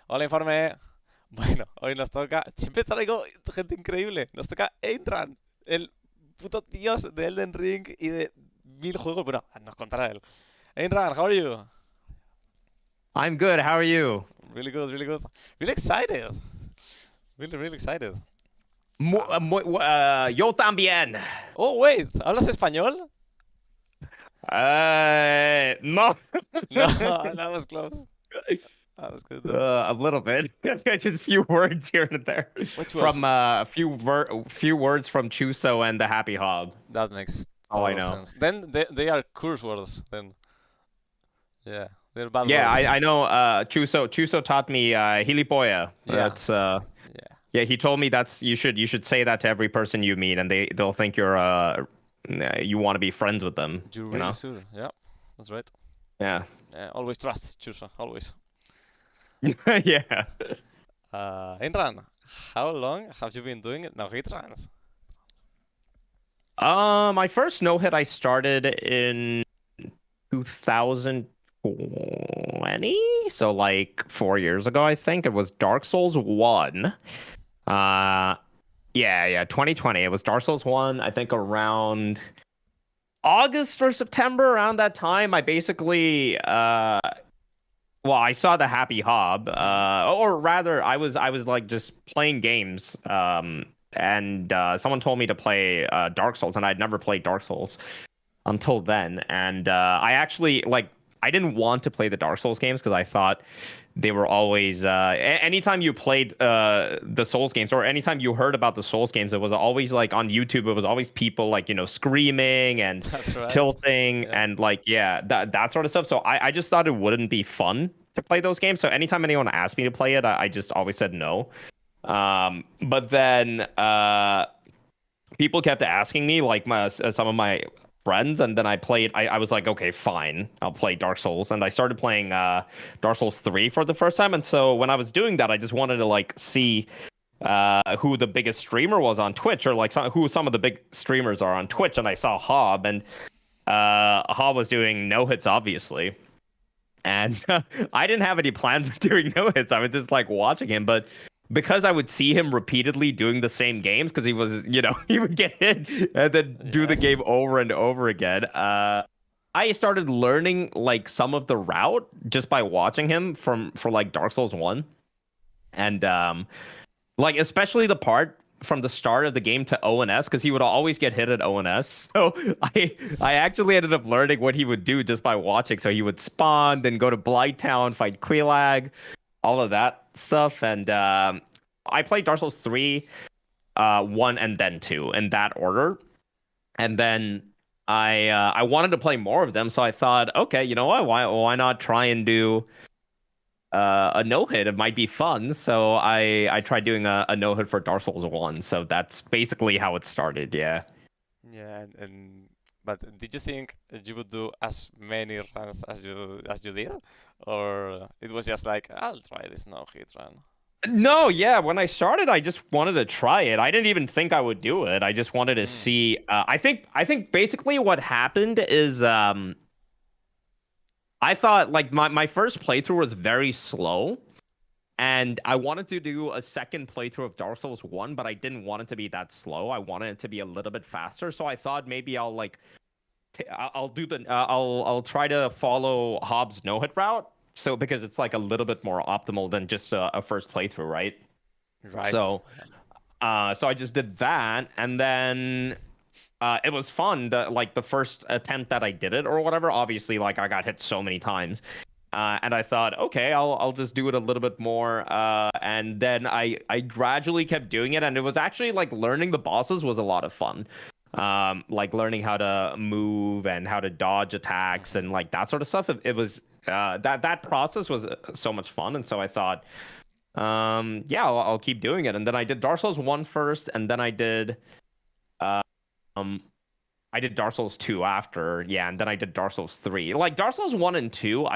Hola, Informe. Bueno, hoy nos toca. Siempre traigo gente increíble. Nos toca Ainrun, el puto dios de Elden Ring y de mil juegos. Bueno, nos contará él. Ainrun, how are you? I'm good. How are you? Really good, really good. Really excited. Really, really excited. Yo también. Oh, wait, ¿hablas español? No. No, that was close. That was good though. A little bit. Just a few words here and there Which was from a few words from Chuso and the Happy Hob. that makes All I total know. sense. Then they are curse words. Then yeah, they're bad Yeah, words. I know. Chuso taught me Hilipoya. Yeah, That's yeah. yeah. He told me that's you should say that to every person you meet, and they'll think you want to be friends with them. You You really know? should. Yeah, that's right. Yeah. Always trust Chusa, always. Yeah. Imran, how long have you been doing no hit runs? My first no hit I started in 2020, so like 4 years ago, I think it was Dark Souls 1. Yeah, 2020. It was Dark Souls 1, I think around August or September, around that time. I basically well, I saw the Happy Hob, or rather, I was like just playing games, and someone told me to play Dark Souls, and I'd never played Dark Souls until then. And I actually like I didn't want to play the Dark Souls games because I thought they were always anytime you played the Souls games or anytime you heard about the Souls games, it was always like on YouTube, it was always people like, screaming and That's right. tilting Yeah. and like that sort of stuff. So I just thought it wouldn't be fun to play those games. So anytime anyone asked me to play it, I just always said no. But then people kept asking me, like some of my friends, and then I played. I was like, okay, fine, I'll play Dark Souls, and I started playing Dark Souls 3 for the first time. And so when I was doing that, I just wanted to like see who the biggest streamer was on Twitch, or like who some of the big streamers are on Twitch. And I saw Hob, and Hob was doing no hits, obviously. And I didn't have any plans of doing no hits. I was just like watching him, but because I would see him repeatedly doing the same games, because he was, he would get hit and then do the Yes. game over and over again. I started learning like some of the route just by watching him for like Dark Souls 1. And like especially the part from the start of the game to ONS, because he would always get hit at ONS. So I actually ended up learning what he would do just by watching. So he would spawn, then go to Blighttown, fight Quelag, all of that stuff. And I played Dark Souls 3, 1, and then 2 in that order. And then I wanted to play more of them, so I thought, okay, you know what? Why not try and do a no hit? It might be fun. So I tried doing a no hit for Dark Souls 1. So that's basically how it started. Yeah. Yeah, but did you think you would do as many runs as you did, or it was just like I'll try this no hit run? No, yeah. When I started, I just wanted to try it. I didn't even think I would do it. I just wanted to Mm. see. I think basically what happened is I thought like my first playthrough was very slow, and I wanted to do a second playthrough of Dark Souls 1, but I didn't want it to be that slow. I wanted it to be a little bit faster. So I thought maybe I'll like I'll do the I'll try to follow Hobbs no hit route. So because it's like a little bit more optimal than just a first playthrough, right? Right. So so I just did that, and then it was fun. The first attempt that I did it or whatever. Obviously, like I got hit so many times, and I thought, okay, I'll just do it a little bit more. And then I gradually kept doing it, and it was actually like learning the bosses was a lot of fun. Like learning how to move and how to dodge attacks Mhm. and like that sort of stuff. It was that process was so much fun, and so I thought. Yeah, I'll keep doing it. And then I did Dark Souls 1 first, and then uh, um I did Dark Souls 2 after. Yeah, and then I did Dark Souls 3. Like Dark Souls 1 and 2,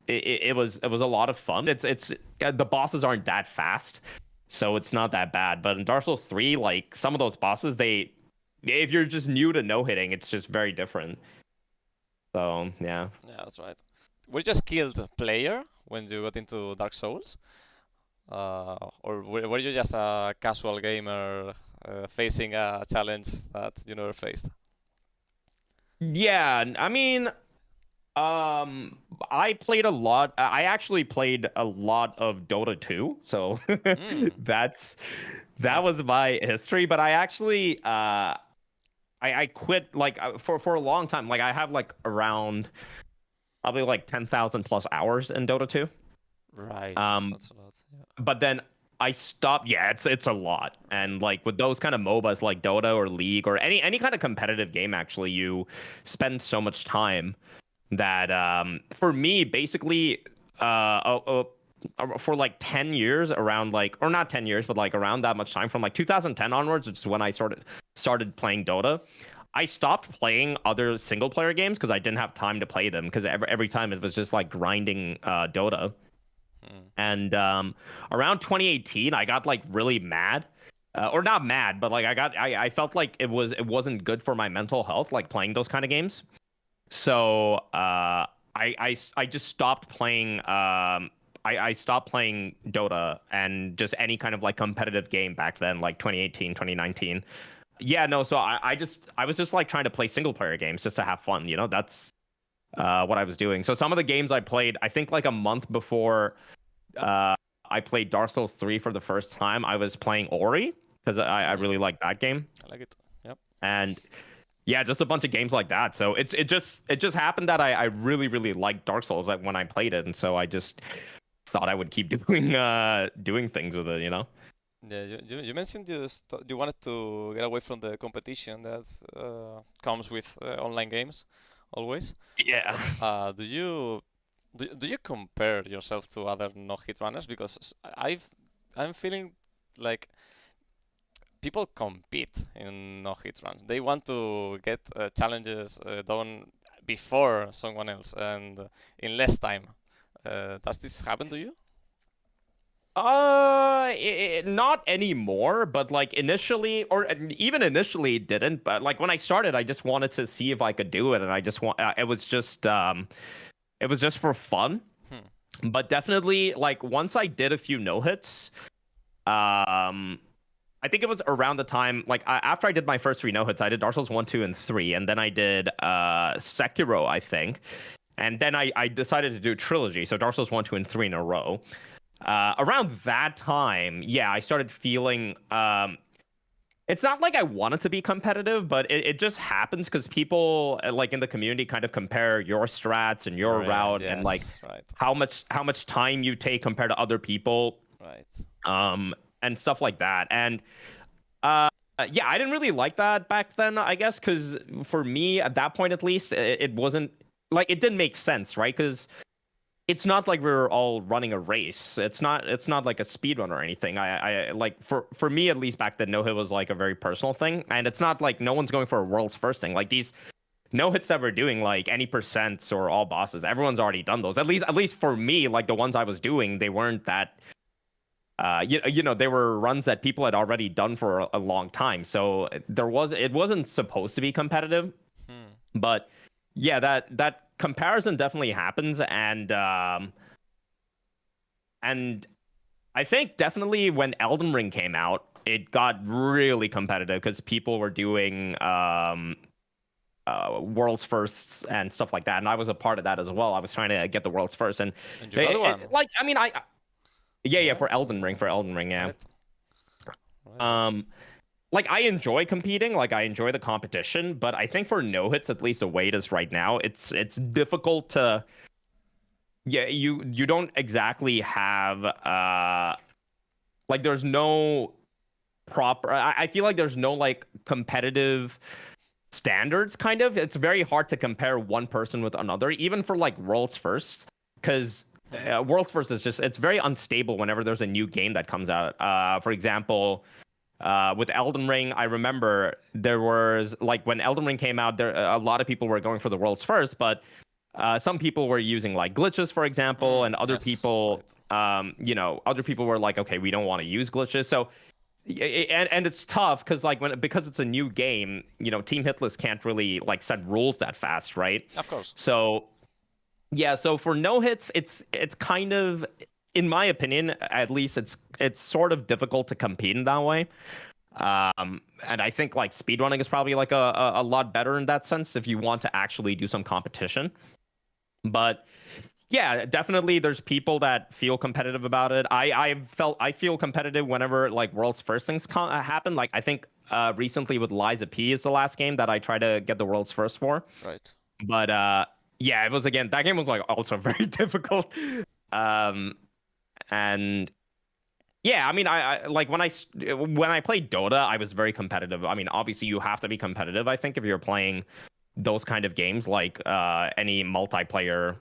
it was a lot of fun. It's the bosses aren't that fast, so it's not that bad. But in Dark Souls 3, like some of those bosses, if you're just new to no hitting, it's just very different. So, yeah. Yeah, that's right. Were you just killed player when you got into Dark Souls? Or were you just a casual gamer facing a challenge that you never faced? Yeah, I mean, I played a lot. I actually played a lot of Dota 2, so Mm. that's Hmm. that was my history. But I actually I quit like for a long time. Like I have like around probably like 10,000 plus hours in Dota 2. Right, Um, that's a lot. Yeah. but then I stopped. Yeah, it's a lot. Right. And like with those kind of MOBAs like Dota or League or any kind of competitive game, actually, you spend so much time that for me, basically, for like 10 years, around like, or not 10 years, but like around that much time, from like 2010 onwards, which is when I started playing Dota. I stopped playing other single player games because I didn't have time to play them because every time it was just like grinding Dota. Hmm. And around 2018, I got like really mad. Or not mad, but like I felt like it wasn't good for my mental health, like playing those kind of games. So I just stopped playing. I stopped playing Dota and just any kind of like competitive game back then, like 2018, 2019. Yeah, no. So I was just like trying to play single player games just to have fun. That's what I was doing. So some of the games I played, I think like a month before uh, I played Dark Souls 3 for the first time, I was playing Ori because I Hmm. really like that game. I like it. Yep. And yeah, just a bunch of games like that. So it just happened that I really liked Dark Souls like when I played it, and so I just thought I would keep doing things with it. Yeah, you mentioned you wanted to get away from the competition that comes with online games, always. Yeah. Do you do you compare yourself to other no-hit runners? Because I'm feeling like people compete in no-hit runs. They want to get challenges done before someone else and in less time. Does this happen to you? Not anymore, but like initially, or even initially it didn't. But like when I started, I just wanted to see if I could do it, and I just want it was just for fun. Hmm. But definitely, like once I did a few no hits, um, I think it was around the time like after I did my first three no hits, I did Dark Souls 1, 2, and 3, and then I did Sekiro, I think, and then I decided to do trilogy, so Dark Souls 1, 2, and 3 in a row. Around that time, yeah, I started feeling it's not like I wanted to be competitive, but it just happens because people like in the community kind of compare your strats and your Right. route and like Yes. Right. how much time you take compared to other people, Right. um, and stuff like that. And uh, yeah, I didn't really like that back then, I guess, because for me at that point at least, it wasn't like it didn't make sense, right? Because it's not like we're all running a race. It's not like a speed run or anything. I like for me at least back then, no hit was like a very personal thing, and it's not like no one's going for a world's first thing. Like these no hits that we're doing, like any percents or all bosses, everyone's already done those. At least for me, like the ones I was doing, they weren't that. They were runs that people had already done for a long time. So it wasn't supposed to be competitive, Hmm. but yeah, that comparison definitely happens, and I think definitely when Elden Ring came out, it got really competitive because people were doing world's firsts and stuff like that, and I was a part of that as well. I was trying to get the world's first, and And you got one. like I mean, yeah, Yeah. for Elden Ring, Yeah. yeah. Right. Right. Right. Um, like I enjoy competing, like I enjoy the competition, but I think for no hits, at least the way it is right now, it's difficult to. Yeah, you don't exactly have like there's no proper. I feel like there's no like competitive standards. Kind of, it's very hard to compare one person with another, even for like world's first, because Hmm. world's first is just it's very unstable whenever there's a new game that comes out. For example. With Elden Ring, I remember there was like when Elden Ring came out, there a lot of people were going for the world's first, but some people were using like glitches, for example, and other Yes. people, Right. other people were like, okay, we don't want to use glitches. So, and it's tough because like because it's a new game, Team Hitless can't really like set rules that fast, right? Of course. So yeah, so for no hits, it's kind of in my opinion, at least it's sort of difficult to compete in that way. And I think like speedrunning is probably like a lot better in that sense if you want to actually do some competition. But yeah, definitely there's people that feel competitive about it. I feel competitive whenever like world's first things happen. Like I think recently with Liza P is the last game that I try to get the world's first for. Right. But yeah, it was again that game was like also very difficult. And yeah, I mean, I like when I played Dota, I was very competitive. I mean, obviously you have to be competitive, I think, if you're playing those kind of games, like any multiplayer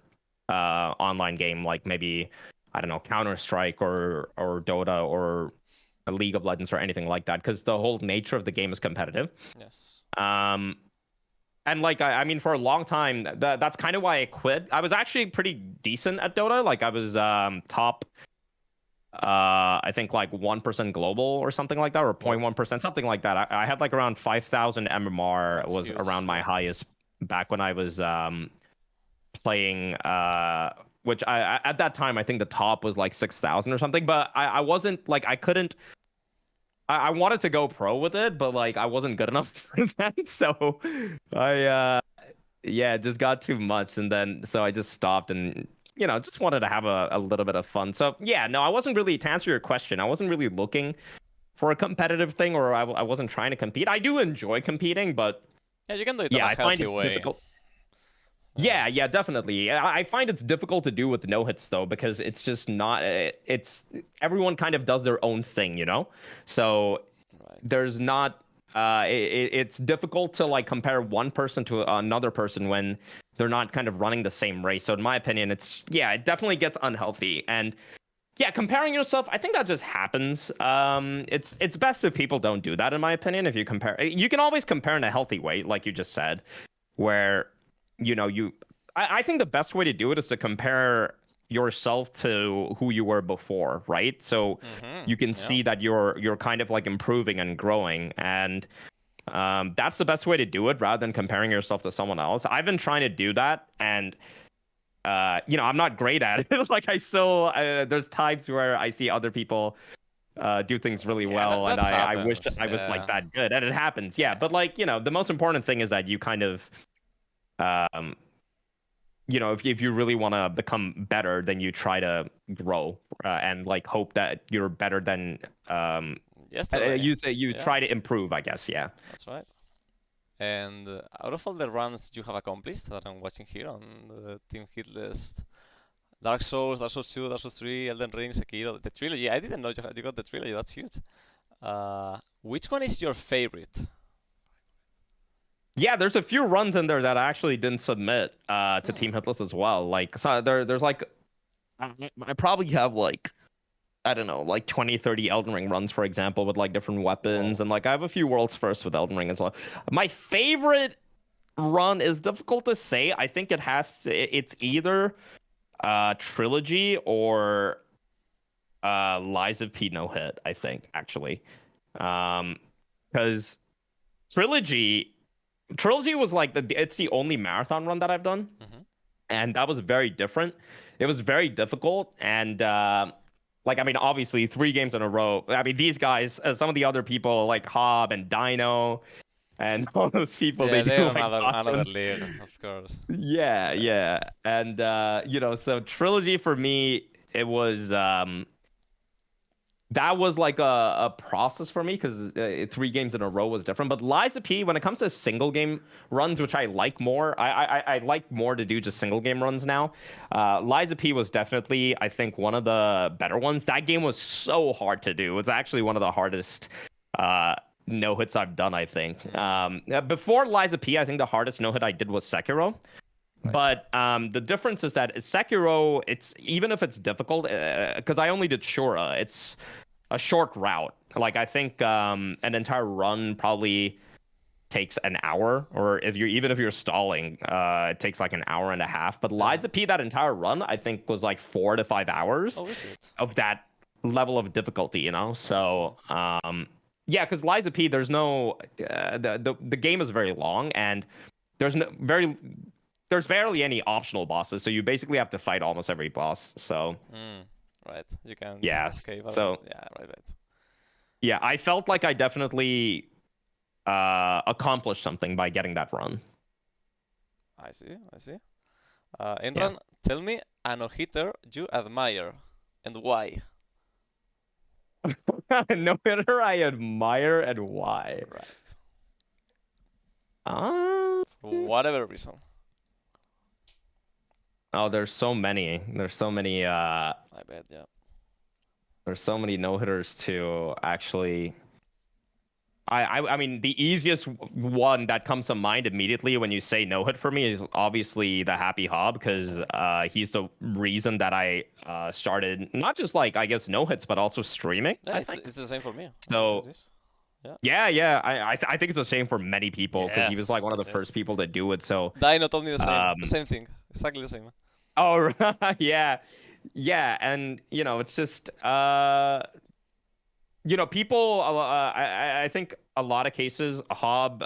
online game, like maybe I don't know, Counter-Strike or Dota or a League of Legends or anything like that, because the whole nature of the game is competitive. Yes. And like I mean, for a long time, that's kind of why I quit. I was actually pretty decent at Dota. Like I was top I think like 1% global or something like that, or 0.1%, something like that. I had like around 5,000 MMR. That's was huge. around my highest back when I was playing which I at that time I think the top was like 6,000 or something, but I wasn't like I couldn't I wanted to go pro with it, but like I wasn't good enough for that. So I yeah, it just got too much, and then so I just stopped and just wanted to have a little bit of fun. So yeah, no, I wasn't really, to answer your question, I wasn't really looking for a competitive thing, or I wasn't trying to compete. I do enjoy competing, but Yeah, you can do it in yeah, a I find healthy it's way. difficult. Yeah, definitely. I find it's difficult to do with no hits though, because it's just not. It's everyone kind of does their own thing, So Right. there's not. It's difficult to like compare one person to another person when they're not kind of running the same race. So in my opinion, it definitely gets unhealthy. And yeah, comparing yourself, I think that just happens. It's best if people don't do that, in my opinion. If you compare, you can always compare in a healthy way, like you just said, where I think the best way to do it is to compare yourself to who you were before, right? So you can Yeah. see that you're kind of like improving and growing, and that's the best way to do it, rather than comparing yourself to someone else. I've been trying to do that, and I'm not great at it. Like I still there's times where I see other people do things really Yeah, well, that and I wish happens. I was like Yeah. that good, and it happens. Yeah, but like the most important thing is that you kind of um if you really want to become better, then you try to grow and like hope that you're better than Yesterday. you Yeah, try to improve, I guess. Yeah. that's right. And out of all the runs you have accomplished that I'm watching here on the Team Hit list, Dark Souls, Dark Souls 2, Dark Souls 3, Elden Ring, Sekiro, the trilogy. I didn't know you got the trilogy. That's huge. Which one is your favorite? Yeah, there's a few runs in there that I actually didn't submit to Team Hitless as well. Like so there's like I probably have like I don't know, like 20, 30 Elden Ring runs, for example, with like different weapons. Whoa. And like I have a few worlds first with Elden Ring as well. My favorite run is difficult to say. I think it's either Trilogy or Lies of P No Hit, I think, actually. Because Trilogy Trilogy was like it's the only marathon run that I've done. Hmm. And that was very different. It was very difficult, and like I mean, obviously 3 games in a row. I mean, these guys, some of the other people like Hob and Dino, and all those people, Yeah, they they're do like another runs. league, of course. Yeah, Yeah. yeah, and so Trilogy for me, it was that was like a process for me, because 3 games in a row was different. But Liza P, when it comes to single game runs, which I like more, I like more to do just single game runs now. Liza P was definitely, I think, one of the better ones. That game was so hard to do. It's actually one of the hardest no hits I've done, I think. Before Liza P, I think the hardest no hit I did was Sekiro. Right. But the difference is that Sekiro, it's even if it's difficult, because I only did Shura, it's a short route. Like I think an entire run probably takes an hour, or even if you're stalling, it takes like an hour and a half. But Yeah. Liza P, that entire run, I think was like 4 to 5 hours Oh, is it? of that level of difficulty. So yeah, because Liza P, there's no the game is very long, and there's there's barely any optional bosses, so you basically have to fight almost every boss. So Mm. right? You can Yeah. escape. So Yeah, right. yeah, I felt like I definitely accomplished something by getting that run. I see. Yeah. Ainrun, tell me a no-hitter you admire and why. No hitter I admire and why. Right. Uh, For whatever reason. oh, there's so many. There's so many. I bet, yeah. There's so many no hitters to actually. I mean, the easiest one that comes to mind immediately when you say no hit for me is obviously the Happy Hob, because he's the reason that I started not just like, I guess, no hits, but also streaming. Yeah, I think it's the same for me. so. It is. Yeah. I think it's the same for many people because he was like one of the Yes. first people to do it. So Dino told me the same. um, The same thing. Exactly the same. oh yeah, and you know, it's just you know, people. I think a lot of cases, Hob.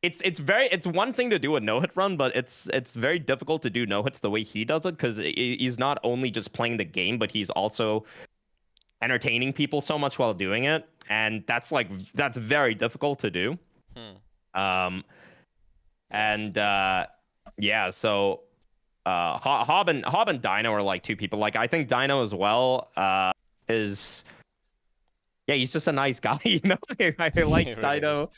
It's one thing to do a no hit run, but it's very difficult to do no hits the way he does it, because he's not only just playing the game, but he's also entertaining people so much while doing it, and that's very difficult to do. Um, and yeah, so Hob and Dino are like two people. Like, I think Dino as well is. Yeah, he's just a nice guy, you know. I like He really Dino, is.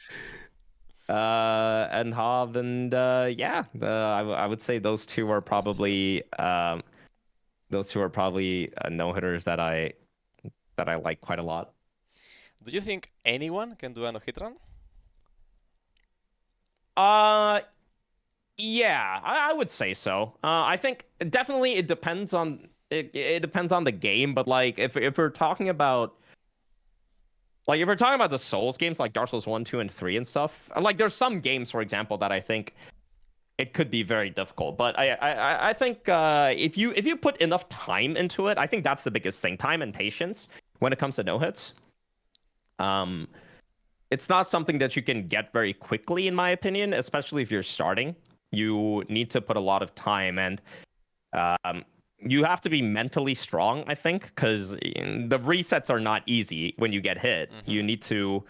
and Hob, and yeah, I would say those two are probably no hitters that I like quite a lot. Do you think anyone can do a no-hit run? Yeah, I would say so. I think definitely it depends on it depends on the game, but like if we're talking about. Like, if we're talking about the Souls games, like Dark Souls 1, 2, and 3 and stuff, like, there's some games, for example, that I think it could be very difficult. But I think if you put enough time into it, I think that's the biggest thing: time and patience when it comes to no hits. It's not something that you can get very quickly, in my opinion, especially if you're starting. You need to put a lot of time, and you have to be mentally strong, I think, because the resets are not easy when you get hit. You need to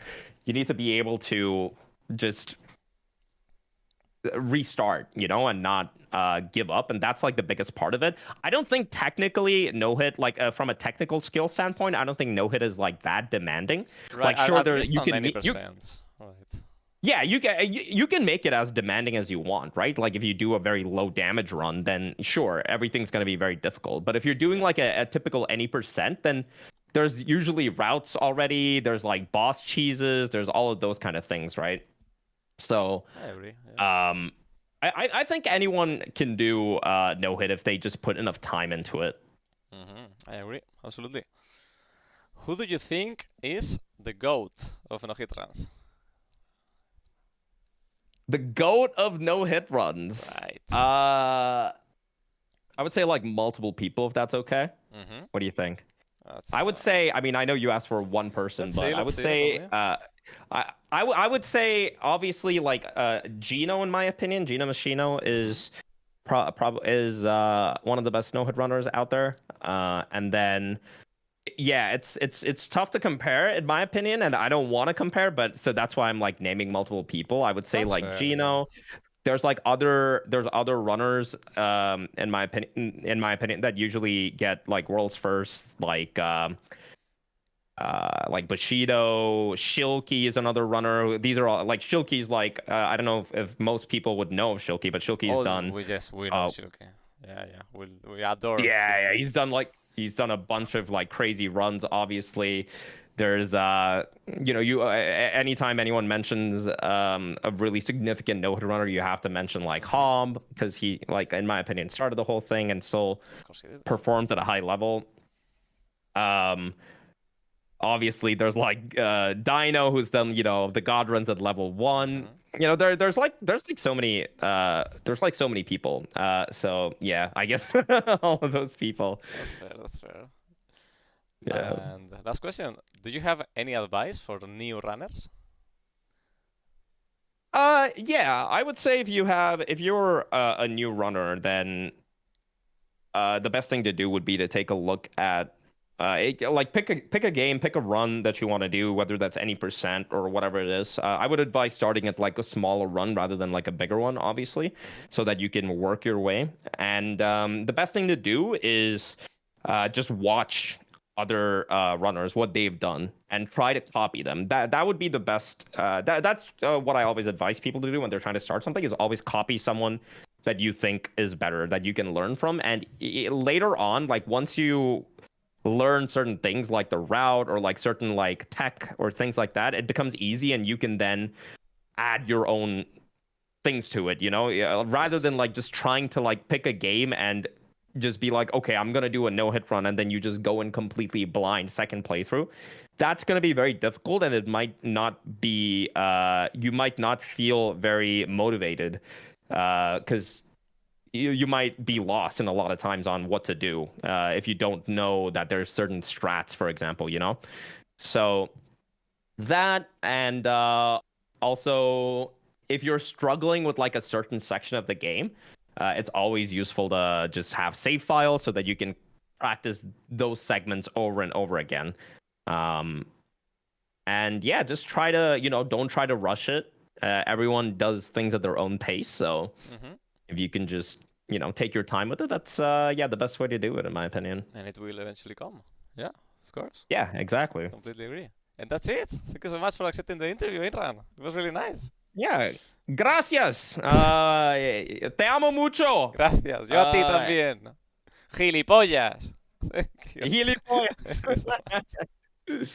be able to just restart, you know, and not give up, and that's like the biggest part of it. I don't think technically no hit, like from a technical skill standpoint, I don't think no hit is like that demanding. Right. Like, sure, At there least you on can any meet you. percent. Right. Yeah, you can make it as demanding as you want, right? Like, if you do a very low damage run, then sure, everything's going to be very difficult. But if you're doing like a typical any percent, then there's usually routes already. There's like boss cheeses. There's all of those kind of things, right? So, I agree. Yeah. I think anyone can do no hit if they just put enough time into it. I agree. Absolutely. Who do you think is the GOAT of no-hit runs? The GOAT of no hit runs. Right. I would say like multiple people, if that's okay. What do you think? I would say, I mean, I know you asked for one person, but I would say, I would say, obviously, like Gino, in my opinion, Gino Machino is is one of the best no hit runners out there. And then, yeah, it's tough to compare, in my opinion, and I don't want to compare, but so that's why I'm like naming multiple people. I would say That's like fair, Gino. There's other runners in my opinion that usually get like world's first, like Bushido. Shilky is another runner. These are all like Shilky's like I don't know if most people would know of Shilky, but Shilky's done. We know Shilky. Yeah. We adore. Yeah, Shilky. he's done a bunch of like crazy runs. Obviously, there's you know, anytime anyone mentions a really significant no hit runner, you have to mention like Hob, because he, like, in my opinion, started the whole thing and still performs at a high level. Obviously, there's like Dino, who's done, you know, the God runs at level 1. You know, there's so many people. So yeah, I guess all of those people. That's fair. Yeah. And last question: do you have any advice for new runners? Yeah, I would say if you're a new runner, then the best thing to do would be to take a look at like pick a game, pick a run that you want to do, whether that's any percent or whatever it is. I would advise starting at like a smaller run rather than like a bigger one, obviously, so that you can work your way. And the best thing to do is just watch other runners, what they've done, and try to copy them. That would be the best. That's what I always advise people to do when they're trying to start something, is always copy someone that you think is better, that you can learn from. And later on, like once you learn certain things like the route or like certain like tech or things like that, it becomes easy and you can then add your own things to it, rather than Yes. like just trying to like pick a game and just be like, okay, I'm gonna do a no-hit run, and then you just go in completely blind second playthrough. That's gonna be very difficult, and it might not be you might not feel very motivated because you might be lost in a lot of times on what to do if you don't know that there's certain strats, for example. So that, and also if you're struggling with like a certain section of the game, it's always useful to just have save files so that you can practice those segments over and over again. And yeah, just try to, don't try to rush it. Everyone does things at their own pace, so Hmm. if you can just, take your time with it, that's the best way to do it, in my opinion. And it will eventually come. Yeah, of course. Yeah, exactly. Completely agree. And that's it. Thank you so much for accepting the interview, Ainrun. It was really nice. Yeah, gracias. Te amo mucho. Gracias. Yo a ti también. Gilipollas. Thank you. Gilipollas. Thank you so much.